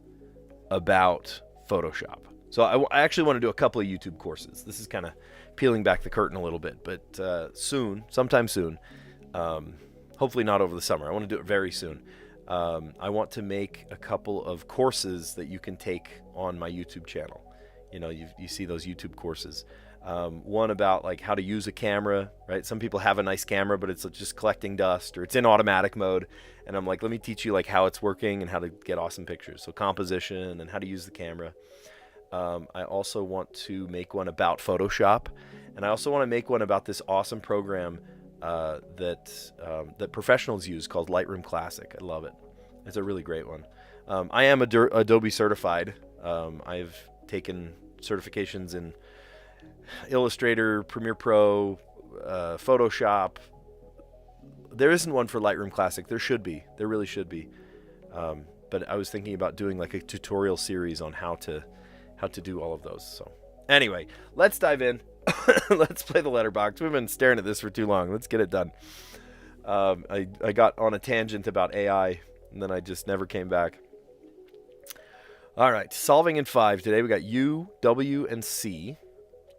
about Photoshop. So I actually want to do a couple of YouTube courses. This is kind of peeling back the curtain a little bit, but sometime soon. Hopefully not over the summer. I want to do it very soon. I want to make a couple of courses that you can take on my YouTube channel. You see those YouTube courses. One about like how to use a camera, right? Some people have a nice camera, but it's just collecting dust, or it's in automatic mode. And I'm like, let me teach you like how it's working and how to get awesome pictures. So composition and how to use the camera. I also want to make one about Photoshop, and I also want to make one about this awesome program that professionals use called Lightroom Classic. I love it. It's a really great one. I am Adobe certified. I've taken certifications in Illustrator, Premiere Pro, Photoshop. There isn't one for Lightroom Classic. There should be. There really should be. But I was thinking about doing like a tutorial series on how to do all of those. So anyway, let's dive in. Let's play the letterbox. We've been staring at this for too long. Let's get it done. I got on a tangent about AI, and then I just never came back. All right, solving in 5. Today we got U, W, and C.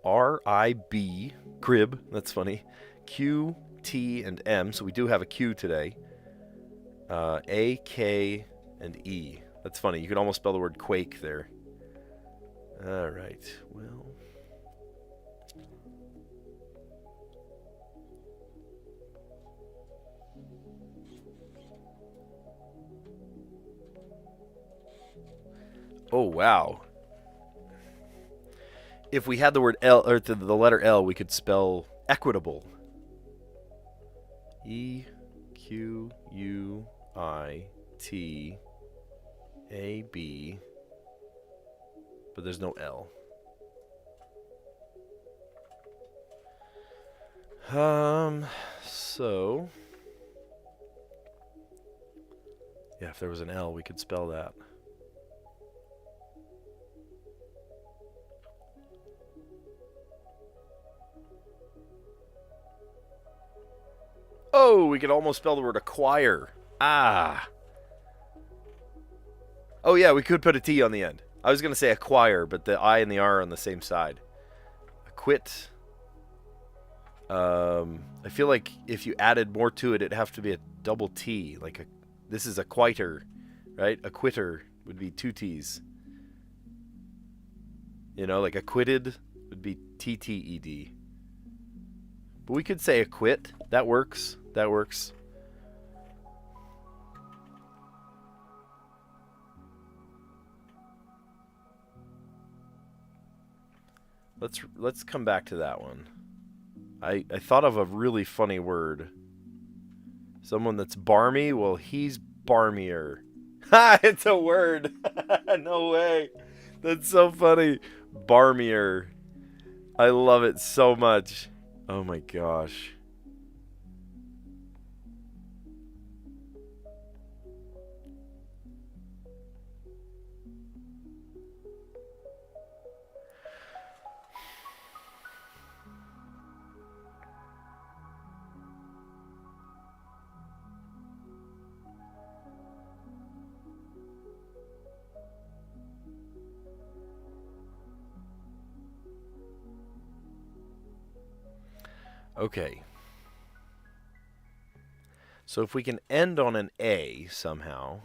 R, I, B, crib. That's funny. Q, T, and M. So we do have a Q today. A, K, and E. That's funny. You could almost spell the word quake there. All right. Well. Oh, wow. If we had the word L, or the letter L, we could spell equitable. E, Q, U, I, T, A, B, but there's no L. So yeah, if there was an L, we could spell that. Oh, we could almost spell the word acquire. Ah. Oh yeah, we could put a T on the end. I was going to say acquire, but the I and the R are on the same side. Acquit. I feel like if you added more to it, it'd have to be a double T. Like this is a quiter, right? A quitter would be 2 T's. You know, like acquitted would be TTED. But we could say acquit. That works. That works. Let's come back to that one. I thought of a really funny word. Someone that's barmy, well, he's barmier. Ha! It's a word. No way. That's so funny. Barmier. I love it so much. Oh my gosh. Okay. So if we can end on an A somehow.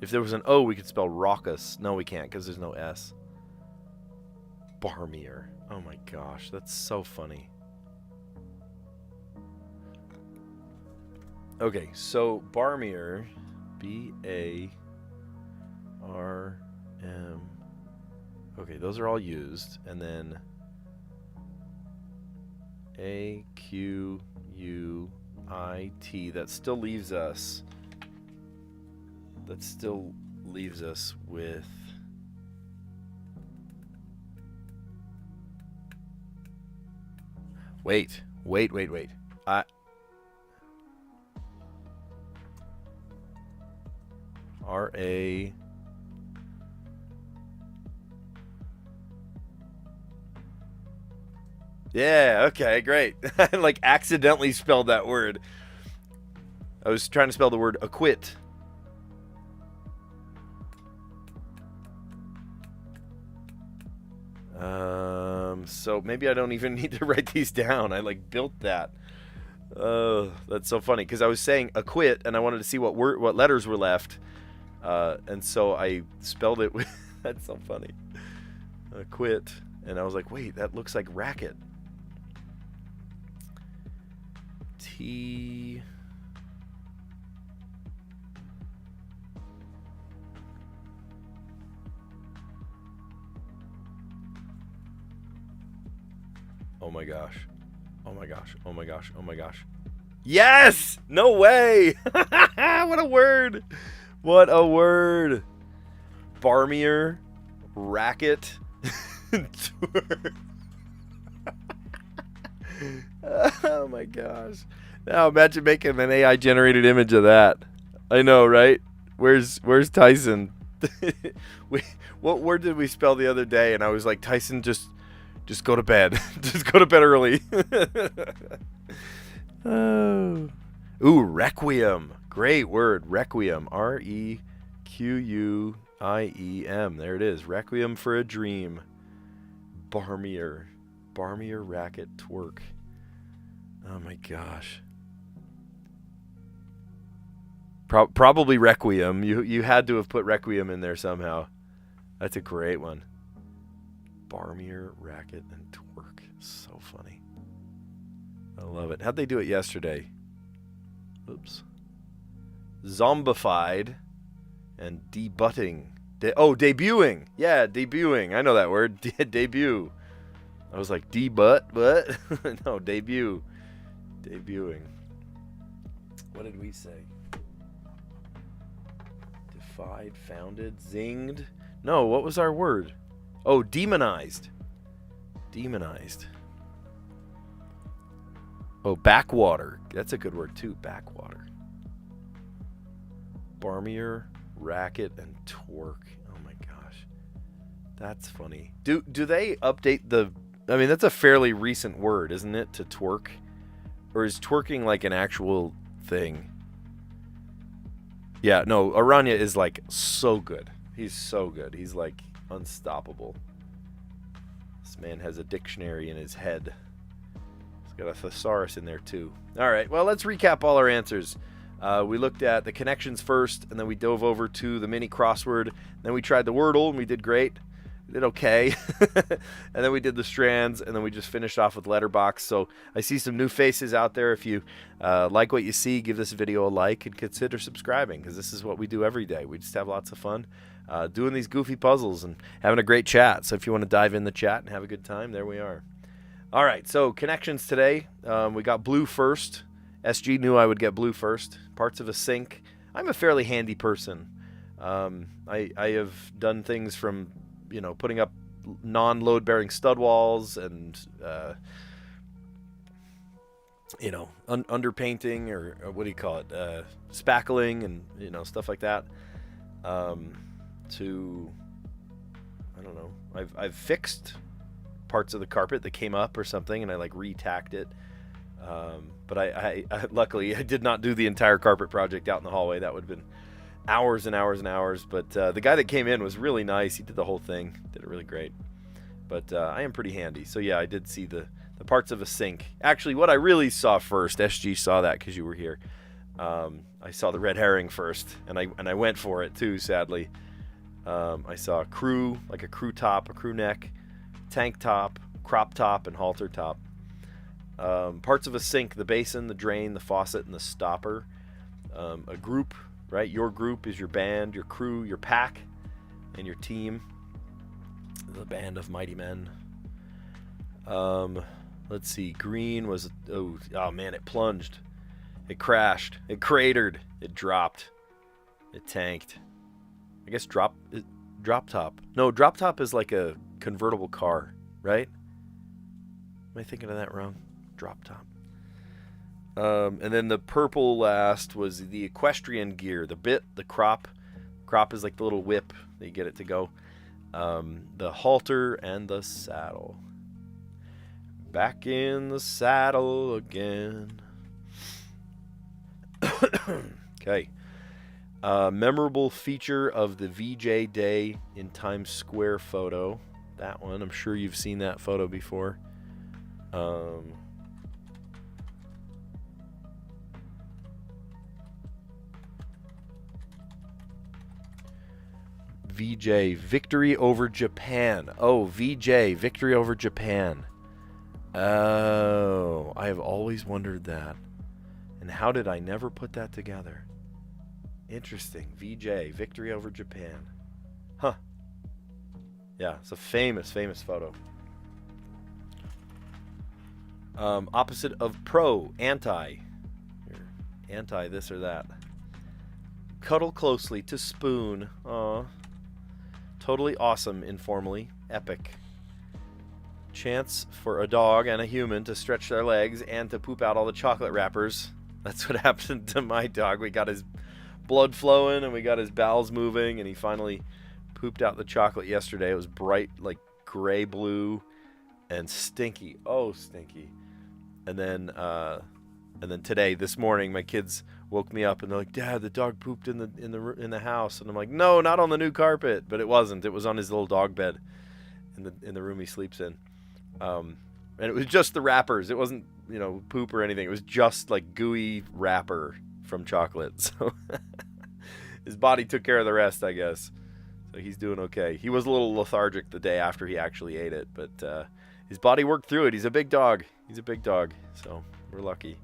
If there was an O, we could spell raucous. No, we can't because there's no S. Barmier. Oh my gosh, that's so funny. Okay, so Barmier, B-A-R-M. Okay, those are all used. And then A-Q-U-I-T. That still leaves us. That still leaves us with... Wait. R-A... Yeah, okay, great. I like accidentally spelled that word. I was trying to spell the word acquit. So maybe I don't even need to write these down. I like built that. That's so funny because I was saying acquit and I wanted to see what letters were left. And so I spelled it with that's so funny. Acquit, and I was like, wait, that looks like racket. T. Oh my gosh. Oh my gosh. Oh my gosh. Oh my gosh. Yes! No way! What a word! What a word! Barmier, racket, oh my gosh. Now imagine making an AI generated image of that. I know, right? Where's Tyson? What word did we spell the other day? And I was like, Tyson, just go to bed. Just go to bed early. Oh. Ooh, requiem. Great word. Requiem. R-E-Q-U-I-E-M. There it is. Requiem for a dream. Barmier. Barmier racket twerk. Oh my gosh. Probably requiem. You had to have put requiem in there somehow. That's a great one. Barmier racket and twerk. So funny. I love it. How'd they do it yesterday? Oops. Zombified and debutting. Debuting. Yeah, debuting. I know that word. Debut. I was like, debut? What? No, debut. Debuting. What did we say? Zombified, founded, zinged. No, what was our word? Oh, demonized. Demonized. Oh, backwater. That's a good word too, backwater. Barmier, racket, and twerk. Oh my gosh. That's funny. Do they update the... I mean, that's a fairly recent word, isn't it, to twerk? Or is twerking like an actual thing? Yeah, no, Aranya is like so good. He's so good. He's like unstoppable. This man has a dictionary in his head. He's got a thesaurus in there too. All right, well, let's recap all our answers. We looked at the connections first, and then we dove over to the mini crossword. Then we tried the Wordle, and we did great. We did okay. And then we did the Strands, and then we just finished off with Letterbox. So I see some new faces out there. If you like what you see, give this video a like and consider subscribing, because this is what we do every day. We just have lots of fun doing these goofy puzzles and having a great chat. So if you want to dive in the chat and have a good time, there we are. All right, so connections today. We got blue first. SG knew I would get blue first. Parts of a sink. I'm a fairly handy person. I have done things from, you know, putting up non-load bearing stud walls and you know, underpainting or what do you call it, spackling and, you know, stuff like that, to, I don't know, I've fixed parts of the carpet that came up or something, and I like re-tacked it, but I luckily I did not do the entire carpet project out in the hallway. That would have been hours and hours and hours, but the guy that came in was really nice. He did the whole thing, did it really great. But I am pretty handy, so yeah, I did see the parts of a sink. Actually, what I really saw first, SG saw that because you were here, I saw the red herring first, and I went for it too, sadly. I saw a crew, like a crew top, a crew neck, tank top, crop top, and halter top. Parts of a sink: the basin, the drain, the faucet, and the stopper. A group, right? Your group is your band, your crew, your pack, and your team. The band of mighty men. Let's see. Green was, oh man, it plunged. It crashed. It cratered. It dropped. It tanked. I guess drop top. No, drop top is like a convertible car, right? Am I thinking of that wrong? Drop top. And then the purple last was the equestrian gear. The bit, the crop. Crop is like the little whip that you get it to go. The halter and the saddle. Back in the saddle again. Okay. Memorable feature of the VJ Day in Times Square photo. That one, I'm sure you've seen that photo before. VJ, victory over Japan. Oh, VJ, victory over Japan. Oh, I have always wondered that. And how did I never put that together? Interesting. VJ, victory over Japan. Huh. Yeah, it's a famous, famous photo. Opposite of pro, anti. You're anti this or that. Cuddle closely to spoon. Aw. Totally awesome informally. Epic. Chance for a dog and a human to stretch their legs and to poop out all the chocolate wrappers. That's what happened to my dog. We got his blood flowing and we got his bowels moving, and he finally pooped out the chocolate yesterday. It was bright, like gray blue and stinky. Oh, stinky. And then today, this morning, my kids woke me up and they're like, "Dad, the dog pooped in the house." And I'm like, "No, not on the new carpet." But it wasn't. It was on his little dog bed in the room he sleeps in. And it was just the wrappers. It wasn't, you know, poop or anything. It was just like gooey wrapper from chocolate. So his body took care of the rest, I guess. So he's doing okay. He was a little lethargic the day after he actually ate it, but his body worked through it. He's a big dog. He's a big dog. So we're lucky.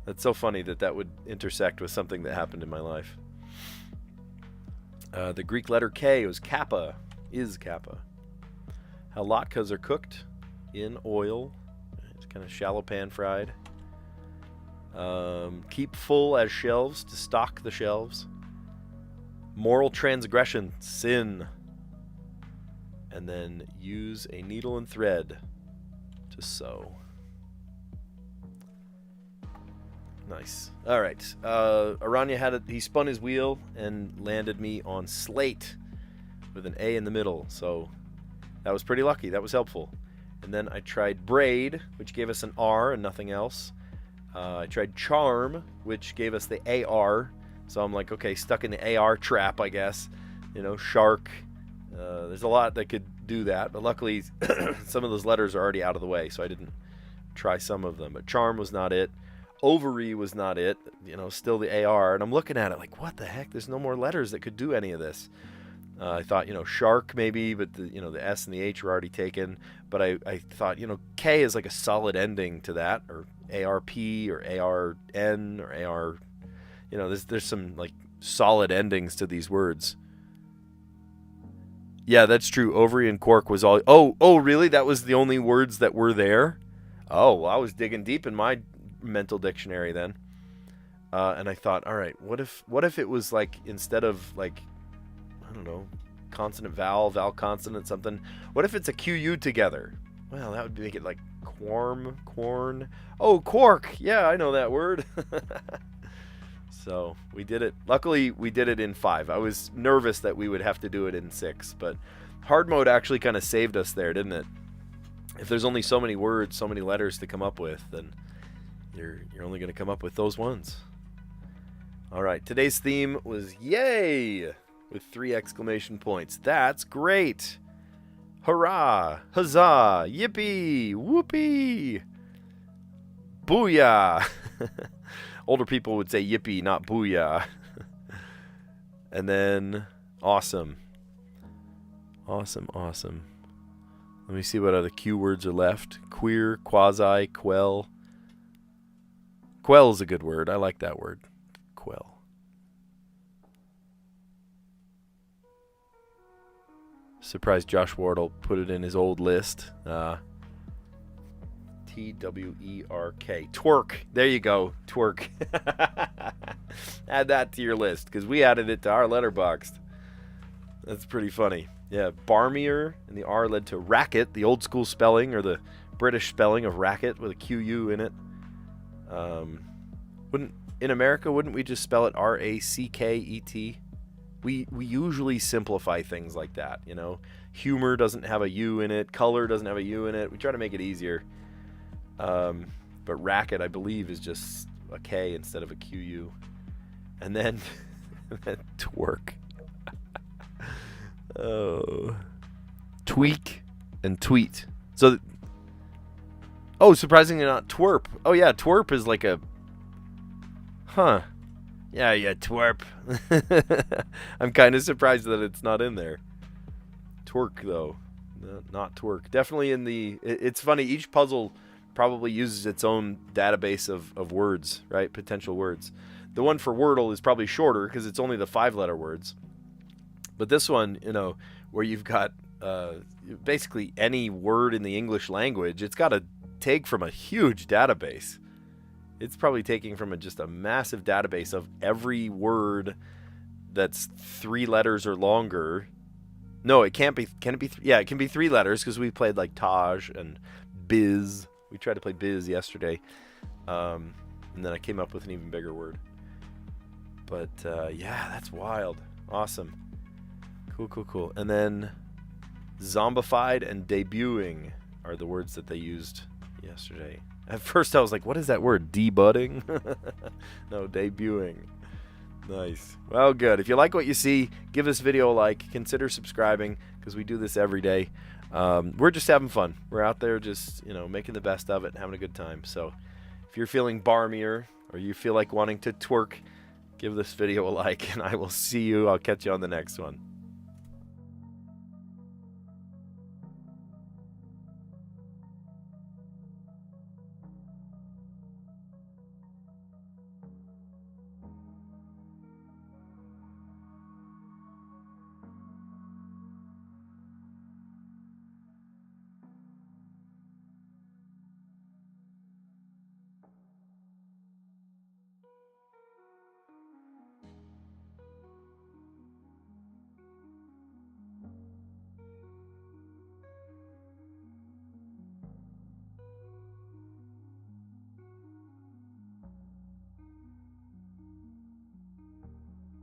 That's so funny that would intersect with something that happened in my life. The Greek letter K was kappa. Is kappa. How latkes are cooked in oil. It's kind of shallow pan fried. Keep full as shelves, to stock the shelves. Moral transgression, sin. And then use a needle and thread to sew. Nice. All right. Aranya had it. He spun his wheel and landed me on slate with an A in the middle. So that was pretty lucky. That was helpful. And then I tried braid, which gave us an R and nothing else. I tried charm, which gave us the AR. So I'm like, okay, stuck in the AR trap, I guess. You know, shark. There's a lot that could do that. But luckily, some of those letters are already out of the way, so I didn't try some of them. But charm was not it. Ovary was not it. You know, still the AR. And I'm looking at it like, what the heck? There's no more letters that could do any of this. I thought, you know, shark maybe, but the S and the H were already taken. But I thought, you know, K is like a solid ending to that, or ARP or ARN or AR. You know, there's some like solid endings to these words. Yeah, that's true. Ovary and cork was all. Oh, really? That was the only words that were there? Oh, well, I was digging deep in my mental dictionary then. And I thought, all right, what if it was like, instead of like, I don't know, consonant vowel, vowel consonant something. What if it's a QU together? Well, that would make it like corn. Oh, quark. Yeah, I know that word. So we did it. Luckily, we did it in 5. I was nervous that we would have to do it in 6, but hard mode actually kind of saved us there, didn't it? If there's only so many words, so many letters to come up with, then you're only going to come up with those ones. All right, today's theme was yay with 3 exclamation points. That's great. Hurrah, huzzah, yippee, whoopee, booyah. Older people would say yippee, not booyah. And then awesome. Awesome. Let me see what other Q words are left. Queer, quasi, quell. Quell is a good word. I like that word. Quell. Surprised Josh Wardle put it in his old list. Twerk. Twerk. There you go. Twerk. Add that to your list, because we added it to our letterboxd. That's pretty funny. Yeah, barmier, and the R led to racket, the old school spelling, or the British spelling of racket with a QU in it. In America, wouldn't we just spell it R-A-C-K-E-T? We usually simplify things like that, you know. Humor doesn't have a U in it. Color doesn't have a U in it. We try to make it easier. But racket, I believe, is just a K instead of a QU. And then twerk. Oh. Tweak and tweet. So, surprisingly not twerp. Oh, yeah, twerp is like a... Huh. Yeah, twerp. I'm kind of surprised that it's not in there. Twerk, though. No, not twerk. Definitely in the... It's funny, each puzzle probably uses its own database of words, right? Potential words. The one for Wordle is probably shorter because it's only the 5-letter words. But this one, you know, where you've got basically any word in the English language, it's got to take from a huge database. It's probably taking from just a massive database of every word that's 3 letters or longer. No, it can't be. Can it be? Yeah, it can be 3 letters because we played like Taj and Biz. We tried to play Biz yesterday. And then I came up with an even bigger word. But yeah, that's wild. Awesome. Cool. And then zombified and debuting are the words that they used yesterday. At first I was like, what is that word? Debudding? No, debuting. Nice. Well, good. If you like what you see, give this video a like. Consider subscribing because we do this every day. We're just having fun. We're out there just, making the best of it and having a good time. So if you're feeling barmier or you feel like wanting to twerk, give this video a like and I will see you. I'll catch you on the next one.